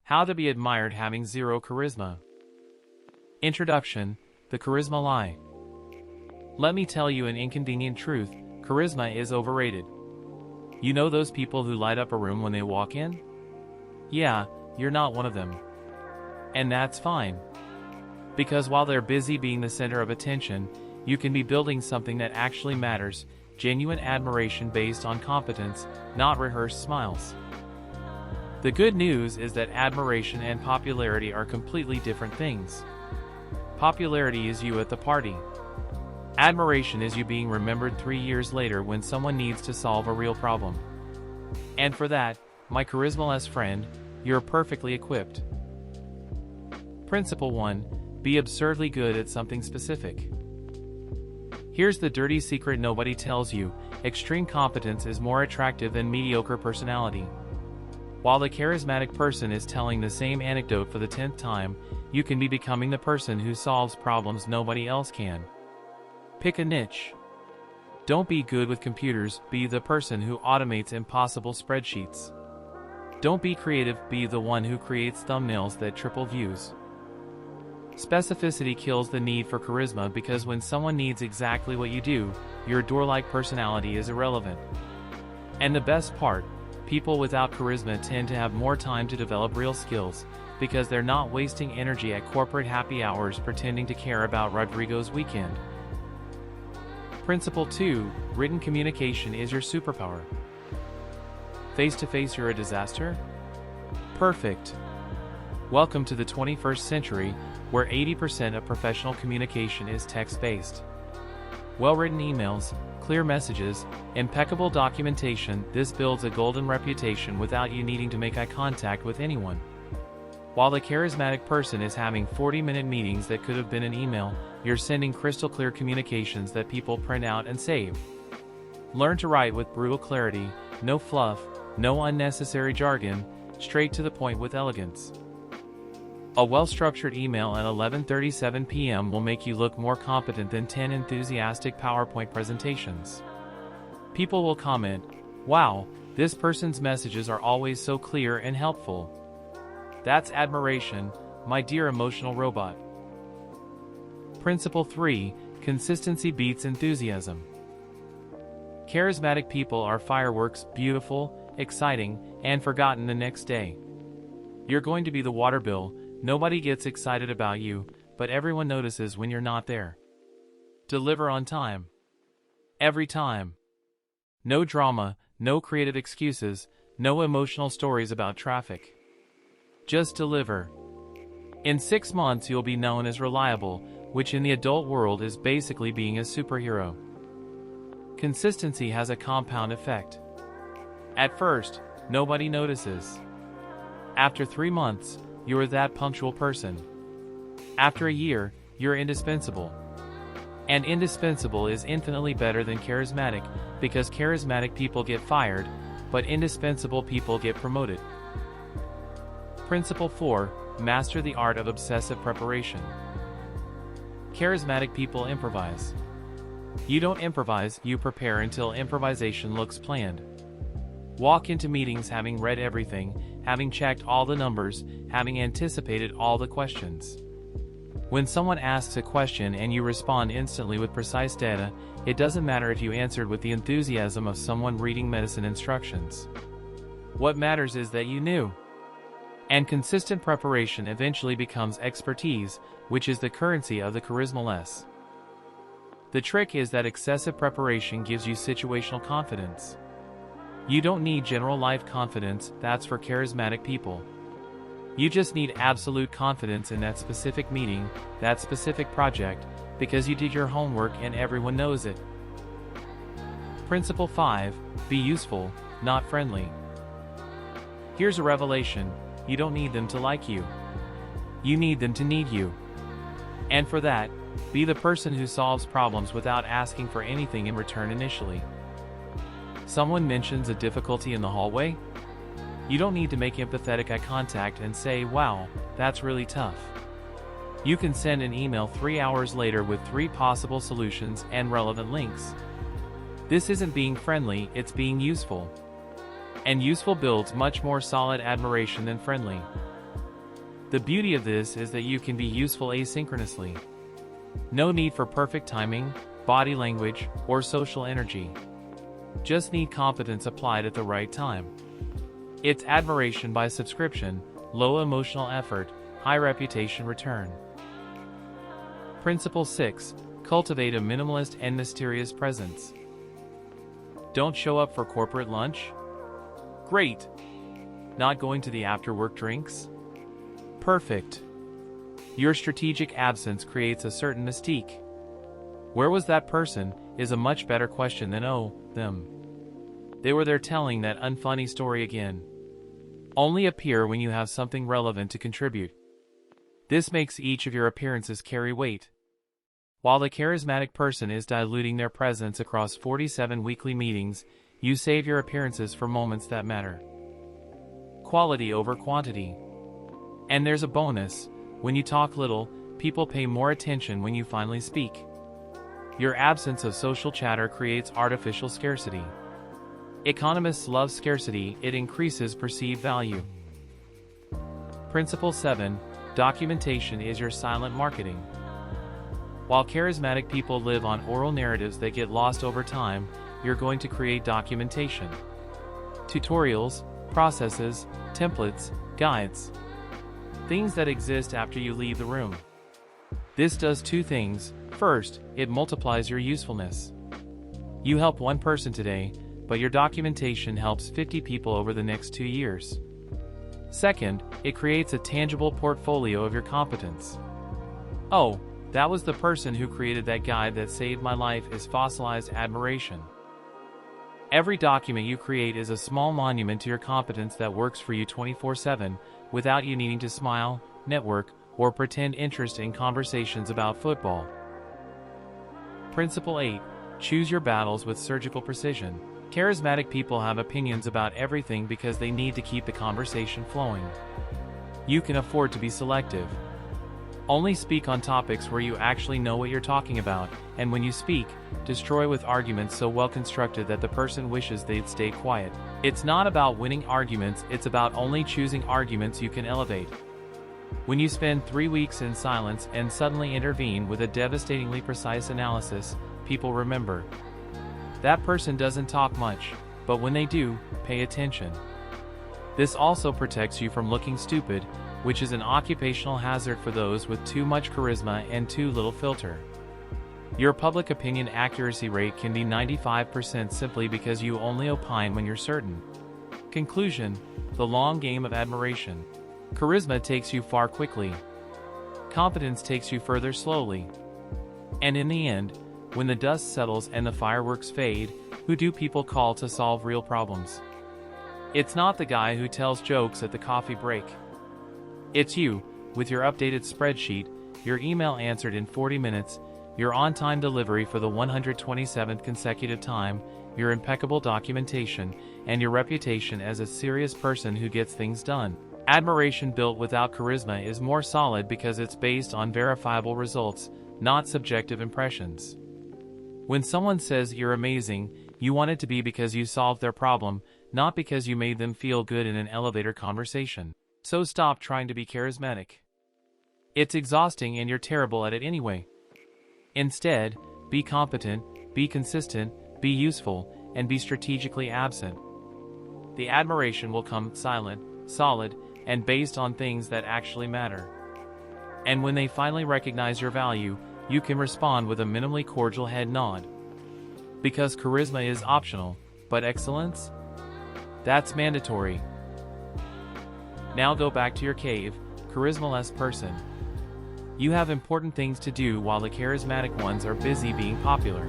How to be admired having zero charisma. Introduction: the charisma lie. Let me tell you an inconvenient truth: charisma is overrated. You know those people who light up a room when they walk in? Yeah, you're not one of them. And that's fine. Because while they're busy being the center of attention, you can be building something that actually matters: genuine admiration based on competence, not rehearsed smiles. The good news is that admiration and popularity are completely different things. Popularity is you at the party. Admiration is you being remembered 3 years later when someone needs to solve a real problem. And for that, my charisma-less friend, you're perfectly equipped. Principle 1: be absurdly good at something specific. Here's the dirty secret nobody tells you: extreme competence is more attractive than mediocre personality. While the charismatic person is telling the same anecdote for the 10th time, you can be becoming the person who solves problems nobody else can. Pick a niche. Don't be good with computers, be the person who automates impossible spreadsheets. Don't be creative, be the one who creates thumbnails that triple views. Specificity kills the need for charisma, because when someone needs exactly what you do, your door-like personality is irrelevant. And the best part: people without charisma tend to have more time to develop real skills, because they're not wasting energy at corporate happy hours pretending to care about Rodrigo's weekend. Principle 2: written communication is your superpower. Face-to-face you're a disaster? Perfect. Welcome to the 21st century, where 80% of professional communication is text-based. Well-written emails, clear messages, impeccable documentation — this builds a golden reputation without you needing to make eye contact with anyone. While the charismatic person is having 40-minute meetings that could have been an email, you're sending crystal-clear communications that people print out and save. Learn to write with brutal clarity, no fluff, no unnecessary jargon, straight to the point with elegance. A well-structured email at 11:37 p.m. will make you look more competent than 10 enthusiastic PowerPoint presentations. People will comment, "Wow, this person's messages are always so clear and helpful." That's admiration, my dear emotional robot. Principle 3: consistency beats enthusiasm. Charismatic people are fireworks, beautiful, exciting, and forgotten the next day. You're going to be the water bill. Nobody gets excited about you, but everyone notices when you're not there. Deliver on time. Every time. No drama, no creative excuses, no emotional stories about traffic. Just deliver. In 6 months you'll be known as reliable, which in the adult world is basically being a superhero. Consistency has a compound effect. At first, nobody notices. After 3 months, you're that punctual person. After a year, you're indispensable. And indispensable is infinitely better than charismatic, because charismatic people get fired, but indispensable people get promoted. Principle 4: master the art of obsessive preparation. Charismatic people improvise. You don't improvise, you prepare until improvisation looks planned. Walk into meetings having read everything, having checked all the numbers, having anticipated all the questions. When someone asks a question and you respond instantly with precise data, it doesn't matter if you answered with the enthusiasm of someone reading medicine instructions. What matters is that you knew. And consistent preparation eventually becomes expertise, which is the currency of the charisma-less. The trick is that excessive preparation gives you situational confidence. You don't need general life confidence, that's for charismatic people. You just need absolute confidence in that specific meeting, that specific project, because you did your homework and everyone knows it. Principle 5: be useful, not friendly. Here's a revelation: you don't need them to like you. You need them to need you. And for that, be the person who solves problems without asking for anything in return initially. Someone mentions a difficulty in the hallway? You don't need to make empathetic eye contact and say, "Wow, that's really tough." You can send an email 3 hours later with 3 possible solutions and relevant links. This isn't being friendly, it's being useful. And useful builds much more solid admiration than friendly. The beauty of this is that you can be useful asynchronously. No need for perfect timing, body language, or social energy. Just need competence applied at the right time. It's admiration by subscription, low emotional effort, high reputation return. Principle 6. Cultivate a minimalist and mysterious presence. Don't show up for corporate lunch? Great. Not going to the after-work drinks? Perfect. Your strategic absence creates a certain mystique. Where was that person is a much better question than them. They were there telling that unfunny story again. Only appear when you have something relevant to contribute. This makes each of your appearances carry weight. While the charismatic person is diluting their presence across 47 weekly meetings, you save your appearances for moments that matter. Quality over quantity. And there's a bonus. When you talk little, people pay more attention when you finally speak. Your absence of social chatter creates artificial scarcity. Economists love scarcity, it increases perceived value. Principle 7. Documentation is your silent marketing. While charismatic people live on oral narratives that get lost over time, you're going to create documentation. Tutorials, processes, templates, guides. Things that exist after you leave the room. This does two things. First, it multiplies your usefulness. You help one person today, but your documentation helps 50 people over the next 2 years. Second, it creates a tangible portfolio of your competence. Oh, that was the person who created that guide that saved my life is fossilized admiration. Every document you create is a small monument to your competence that works for you 24/7, without you needing to smile, network, or pretend interest in conversations about football. Principle 8. Choose your battles with surgical precision. Charismatic people have opinions about everything because they need to keep the conversation flowing. You can afford to be selective. Only speak on topics where you actually know what you're talking about, and when you speak, destroy with arguments so well constructed that the person wishes they'd stay quiet. It's not about winning arguments, it's about only choosing arguments you can elevate. When you spend 3 weeks in silence and suddenly intervene with a devastatingly precise analysis, people remember. That person doesn't talk much, but when they do, pay attention. This also protects you from looking stupid, which is an occupational hazard for those with too much charisma and too little filter. Your public opinion accuracy rate can be 95% simply because you only opine when you're certain. Conclusion: the long game of admiration. Charisma takes you far quickly. Competence takes you further slowly. And in the end, when the dust settles and the fireworks fade, who do people call to solve real problems? It's not the guy who tells jokes at the coffee break. It's you, with your updated spreadsheet, your email answered in 40 minutes, your on-time delivery for the 127th consecutive time, your impeccable documentation, and your reputation as a serious person who gets things done. Admiration built without charisma is more solid because it's based on verifiable results, not subjective impressions. When someone says you're amazing, you want it to be because you solved their problem, not because you made them feel good in an elevator conversation. So stop trying to be charismatic. It's exhausting and you're terrible at it anyway. Instead, be competent, be consistent, be useful, and be strategically absent. The admiration will come silent, solid, and based on things that actually matter. And when they finally recognize your value, you can respond with a minimally cordial head nod. Because charisma is optional, but excellence? That's mandatory. Now go back to your cave, charisma-less person. You have important things to do while the charismatic ones are busy being popular.